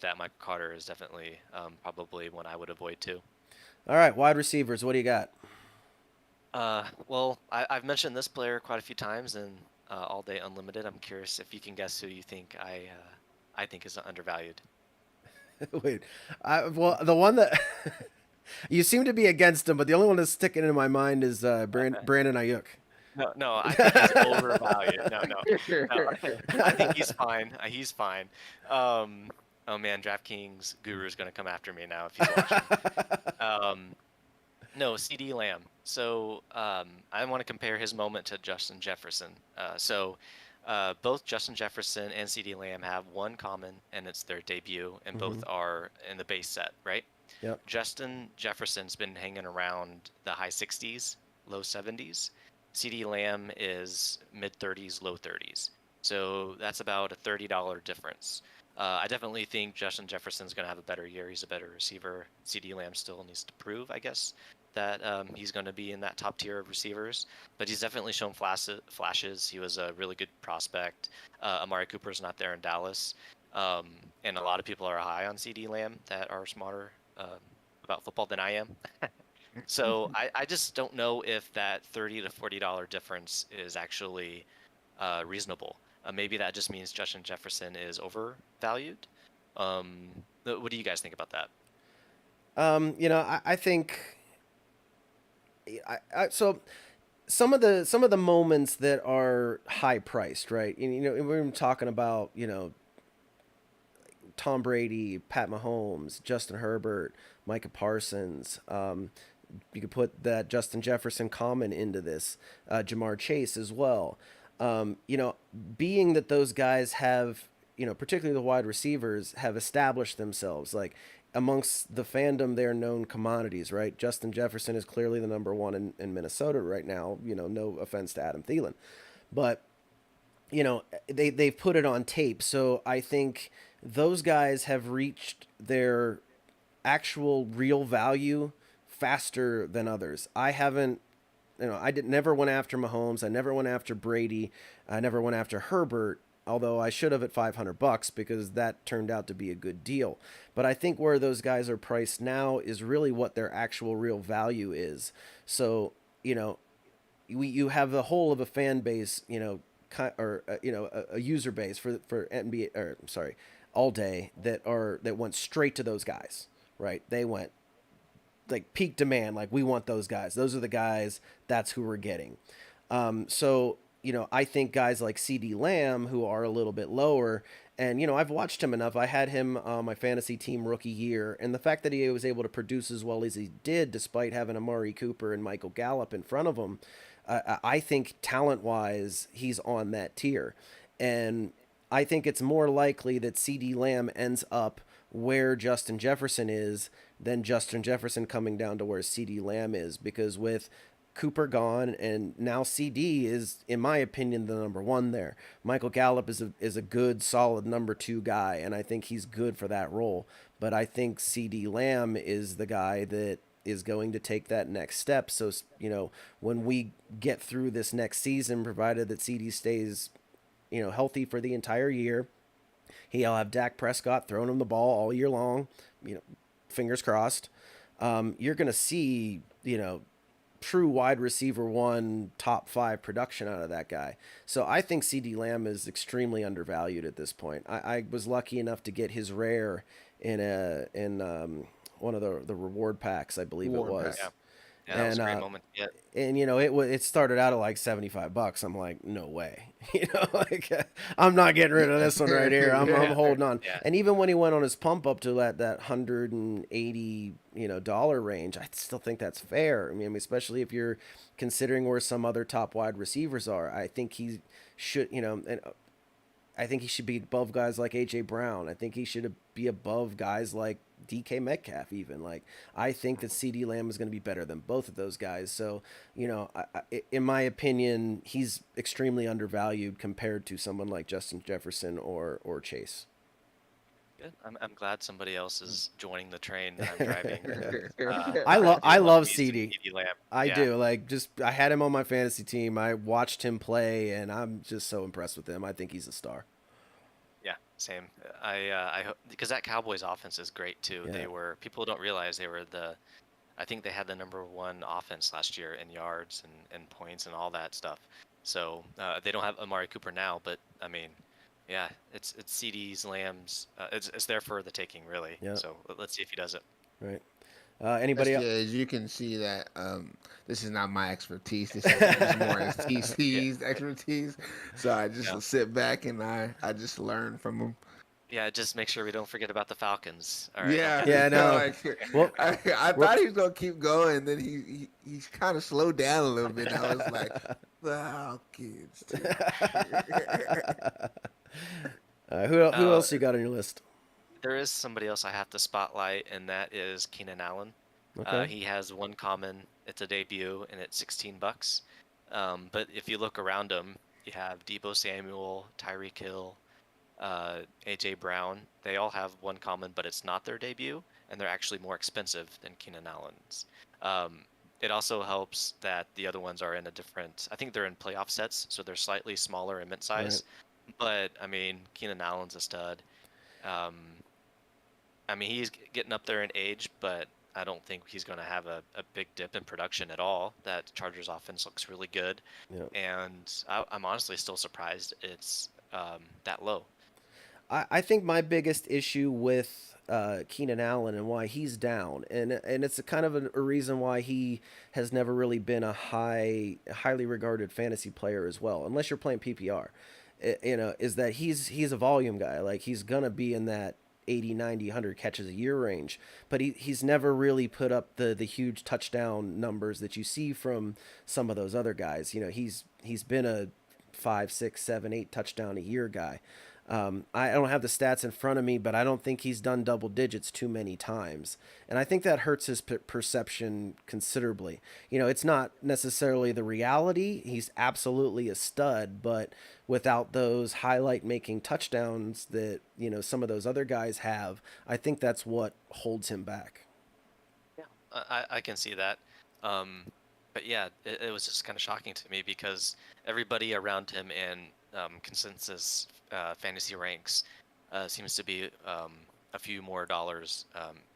that. Michael Carter is definitely probably one I would avoid too. All right, wide receivers. What do you got? Well, I've mentioned this player quite a few times in All Day Unlimited. I'm curious if you can guess who you think I think is undervalued. Wait, well, the one that you seem to be against him, but the only one that's sticking in my mind is Brandon Ayuk. No, no, I think he's overvalued. No, no, no. I think he's fine. He's fine. Um, oh man, DraftKings guru is gonna come after me now if he's watching. Um, no, CD Lamb. So I want to compare his moment to Justin Jefferson. Both Justin Jefferson and CD Lamb have one common, and it's their debut, and Hmm. both are in the base set, right? Yep. Justin Jefferson's been hanging around the high 60s, low 70s. CD Lamb is mid 30s, low 30s. So that's about a $30 difference. I definitely think Justin Jefferson's going to have a better year. He's a better receiver. CD Lamb still needs to prove, I guess, that he's going to be in that top tier of receivers. But he's definitely shown flashes. He was a really good prospect. Amari Cooper's not there in Dallas. Um, and a lot of people are high on CD Lamb that are smarter about football than I am. So I just don't know if that $30 to $40 difference is actually reasonable. Maybe that just means Justin Jefferson is overvalued. What do you guys think about that? I think so. Some of the moments that are high priced, right? And, we're talking about Tom Brady, Pat Mahomes, Justin Herbert, Micah Parsons. You could put that Justin Jefferson common into this, Jamar Chase as well. Being that those guys have, particularly the wide receivers, have established themselves like amongst the fandom, they're known commodities, right? Justin Jefferson is clearly the number one in Minnesota right now. No offense to Adam Thielen, but they've put it on tape. So I think those guys have reached their actual real value faster than others. I haven't. Never went after Mahomes. I never went after Brady. I never went after Herbert. Although I should have at $500 because that turned out to be a good deal. But I think where those guys are priced now is really what their actual real value is. So you know you have the whole of a fan base, or a user base for NBA, or I'm sorry, All Day, that went straight to those guys, right? They went like peak demand, like we want those guys. Those are the guys. That's who we're getting. So I think guys like CD Lamb, who are a little bit lower, and I've watched him enough. I had him on my fantasy team rookie year, and the fact that he was able to produce as well as he did, despite having Amari Cooper and Michael Gallup in front of him, I think talent wise, he's on that tier. And I think it's more likely that CD Lamb ends up where Justin Jefferson is than Justin Jefferson coming down to where CD Lamb is, because with Cooper gone and now CD is, in my opinion, the number one there. Michael Gallup is a good solid number two guy, and I think he's good for that role. But I think CD Lamb is the guy that is going to take that next step. So when we get through this next season, provided that CD stays healthy for the entire year, he'll have Dak Prescott throwing him the ball all year long. You know, fingers crossed. You're going to see true wide receiver one top five production out of that guy. So I think CD Lamb is extremely undervalued at this point. I was lucky enough to get his rare in one of the reward packs, I believe it Warren Yeah, was. Pack. yeah, that was And a great moment. Yeah, it started out at like $75. I'm like, no way. Like I'm not getting rid of this one right here. I'm yeah, holding on. yeah. And even when he went on his pump up to that $180 dollar range, I still think that's fair. I mean, especially if you're considering where some other top wide receivers are. I think he should, and I think he should be above guys like AJ Brown. I think he should be above guys like DK Metcalf. Even like I think that CD Lamb is going to be better than both of those guys. So in my opinion, he's extremely undervalued compared to someone like Justin Jefferson or Chase. Good. I'm glad somebody else is joining the train that I'm driving. I I love love me some CD. CD Lamb. I Yeah, do. Like just I had him on my fantasy team. I watched him play, and I'm just so impressed with him. I think he's a star. yeah. Same. I hope because that Cowboys offense is great too. Yeah. People don't realize they were I think they had the number one offense last year in yards and points and all that stuff. So they don't have Amari Cooper now, but I mean, yeah, it's CD's, Lamb's. It's there for the taking, really. Yeah. So let's see if he does it. Right. That's Anybody else? good. As you can see that this is not my expertise. This is more as Yeah, TC's expertise. So I yeah, just sit back and I just learn from him. yeah. Just make sure we don't forget about the Falcons. All right, Yeah, okay. Yeah, no. like Well, I we're thought he was gonna keep going, then he's kind of slowed down a little bit. And I was like, wow, kids too. who Uh, else you got on your list? there is somebody else I have to spotlight, and that is Keenan Allen. Okay. He has one common. It's a debut, and it's $16. But if you look around him, you have Debo Samuel, Tyreek Hill, AJ Brown. They all have one common, but it's not their debut, and they're actually more expensive than Keenan Allen's. Um, it also helps that the other ones are in a different. I think they're in playoff sets, so they're slightly smaller in mint Right. size. But I mean, Keenan Allen's a stud. Um, I mean, he's getting up there in age, but I don't think he's going to have a big dip in production at all. That Chargers offense looks really good, Yeah. and I'm honestly still surprised it's that low. I think my biggest issue with Keenan Allen and why he's down, and it's a kind of a reason why he has never really been a highly regarded fantasy player as well, unless you're playing PPR. Is that he's a volume guy. Like he's gonna be in that 80, 90, 100 catches a year range, but he's never really put up the huge touchdown numbers that you see from some of those other guys. He's been a 5, 6, 7, 8 touchdown a year guy. I don't have the stats in front of me, but I don't think he's done double digits too many times. And I think that hurts his perception considerably. It's not necessarily the reality. He's absolutely a stud, but without those highlight making touchdowns that, some of those other guys have, I think that's what holds him back. Yeah, I can see that. Um, but yeah, it was just kind of shocking to me because everybody around him in consensus fantasy ranks seems to be a few more dollars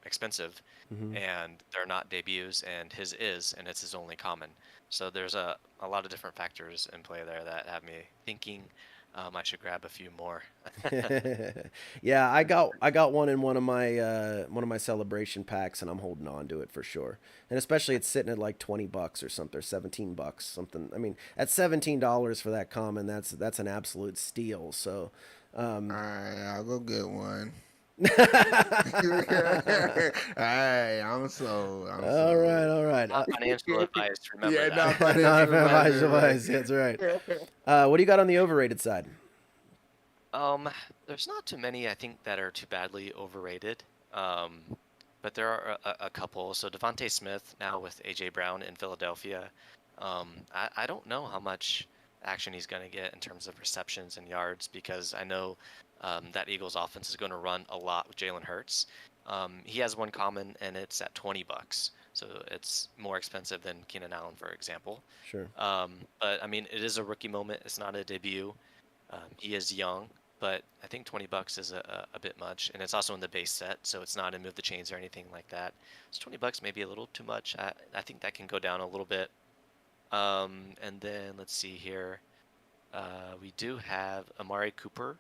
expensive, Hmm. and they're not debuts, and his is, and it's his only common. So there's a lot of different factors in play there that have me thinking I should grab a few more. Yeah, I got one in one of my celebration packs, and I'm holding on to it for sure. And especially it's sitting at like $20 or something, or $17 something. I mean, at $17 for that common, that's an absolute steal. So, All um, right, I'll go get one. all All right, I'm sold. I'm right, sold. all right. Not financial advice, remember Yeah, that. not Not financial advisor, advice. That's right. right? What do you got on the overrated side? Um, there's not too many I think that are too badly overrated. Um, but there are a couple. So Devontae Smith now with AJ Brown in Philadelphia. I don't know how much action he's going to get in terms of receptions and yards because I know that Eagles offense is going to run a lot with Jalen Hurts. He has one common and it's at $20, so it's more expensive than Keenan Allen, for example. Sure. But I mean, it is a rookie moment. It's not a debut. He is young, but I think $20 is a bit much, and it's also in the base set, so it's not in move the chains or anything like that. So $20 may be a little too much. I think that can go down a little bit. And then let's see here. We do have Amari Cooper.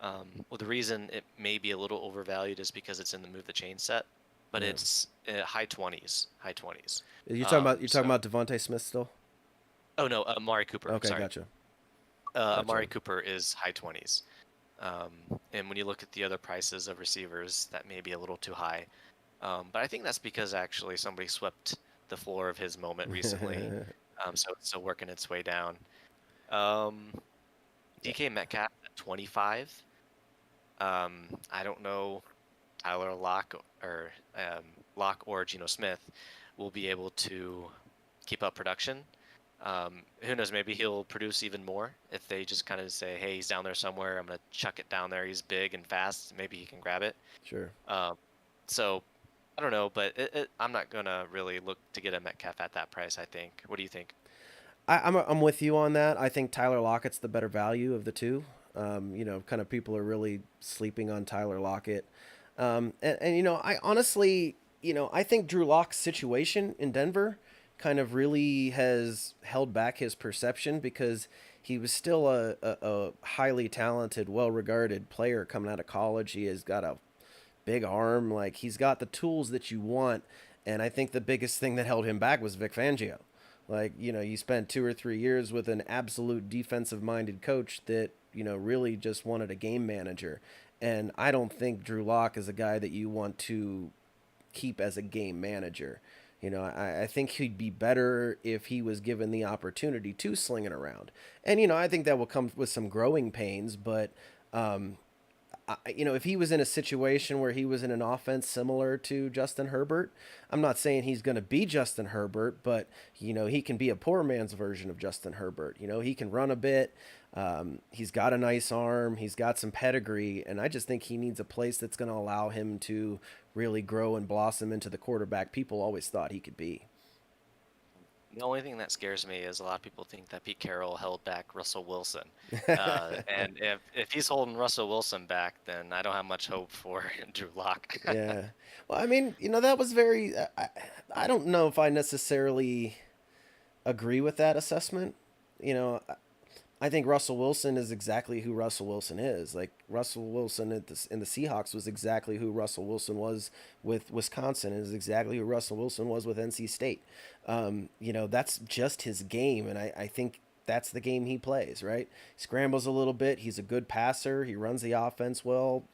Well, the reason it may be a little overvalued is because it's in the move the chain set, but Yeah. it's high 20s, high 20s. You're talking So, about Devontae Smith still? oh no, Amari Cooper. Okay, Sorry. gotcha. Amari Gotcha. Cooper is high 20s. And when you look at the other prices of receivers, that may be a little too high. But I think that's because actually somebody swept the floor of his moment recently. So it's still working its way down. Um, Yeah. DK Metcalf at 25. I don't know Tyler Lock or Geno Smith will be able to keep up production. Who knows? Maybe he'll produce even more if they just kind of say, "Hey, he's down there somewhere. I'm gonna chuck it down there. He's big and fast. Maybe he can grab it." Sure. Um, so I don't know, but I'm not gonna really look to get a Metcalf at that price. I think. What do you think? I'm with you on that. I think Tyler Lockett's the better value of the two. Kind of people are really sleeping on Tyler Lockett. And I honestly, I think Drew Lock's situation in Denver kind of really has held back his perception because he was still a highly talented, well regarded player coming out of college. He has got a big arm. Like, he's got the tools that you want. And I think the biggest thing that held him back was Vic Fangio. Like, you spent 2 or 3 years with an absolute defensive minded coach that, really just wanted a game manager. And I don't think Drew Lock is a guy that you want to keep as a game manager. I think he'd be better if he was given the opportunity to sling it around. And, I think that will come with some growing pains, but if he was in a situation where he was in an offense similar to Justin Herbert, I'm not saying he's going to be Justin Herbert, but he can be a poor man's version of Justin Herbert. He can run a bit. He's got a nice arm. He's got some pedigree, and I just think he needs a place that's going to allow him to really grow and blossom into the quarterback people always thought he could be. The only thing that scares me is a lot of people think that Pete Carroll held back Russell Wilson. And if he's holding Russell Wilson back, then I don't have much hope for Drew Lock. Yeah. Well, I mean, that was very. I don't know if I necessarily agree with that assessment. You know, I think Russell Wilson is exactly who Russell Wilson is. Like, Russell Wilson in the Seahawks was exactly who Russell Wilson was with Wisconsin, and is exactly who Russell Wilson was with NC State. That's just his game, and I think that's the game he plays. Right? He scrambles a little bit. He's a good passer. He runs the offense well.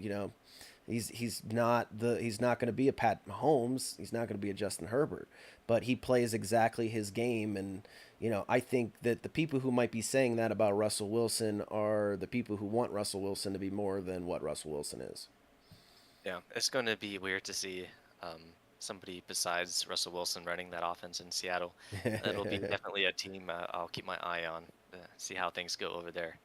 He's not going to be a Pat Mahomes. He's not going to be a Justin Herbert, but he plays exactly his game. And I think that the people who might be saying that about Russell Wilson are the people who want Russell Wilson to be more than what Russell Wilson is. Yeah, it's going to be weird to see um, somebody besides Russell Wilson running that offense in Seattle. That'll be definitely a team I'll keep my eye on, see how things go over there.